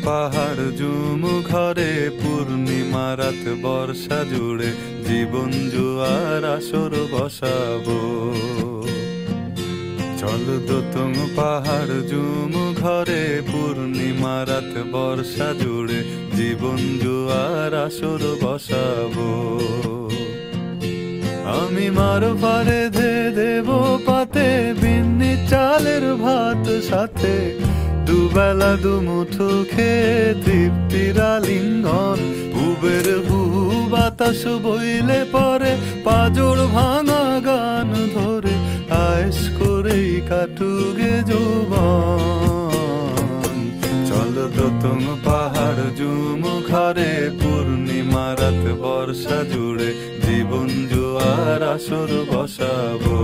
পাহাড় জুমু ঘরে পূর্ণিমা রাত বর্ষা জুড়ে জীবন জুয়ার আসর বসাবো। চল দোতং পাহাড় জুমু ঘরে পূর্ণিমা রাত বর্ষা জুড়ে জীবন জুয়ার আসর বসাবো। আমি মার পারে ধে দেব পাতে বিন্নি চালের ভাত সাথে দুবেলা দুমুঠো খেয়ে তৃপ্তির আলিঙ্গন। উবের হু বাতাস বইলে পরে পাজর ভাঙা গান ধরে আয়েশ করেই কাটুগে যৌবন। চল দোতং পাহাড় জুমু ঘরে পূর্ণিমা রাত বর্ষা জুড়ে জীবন জুয়ার আসর বসাবো।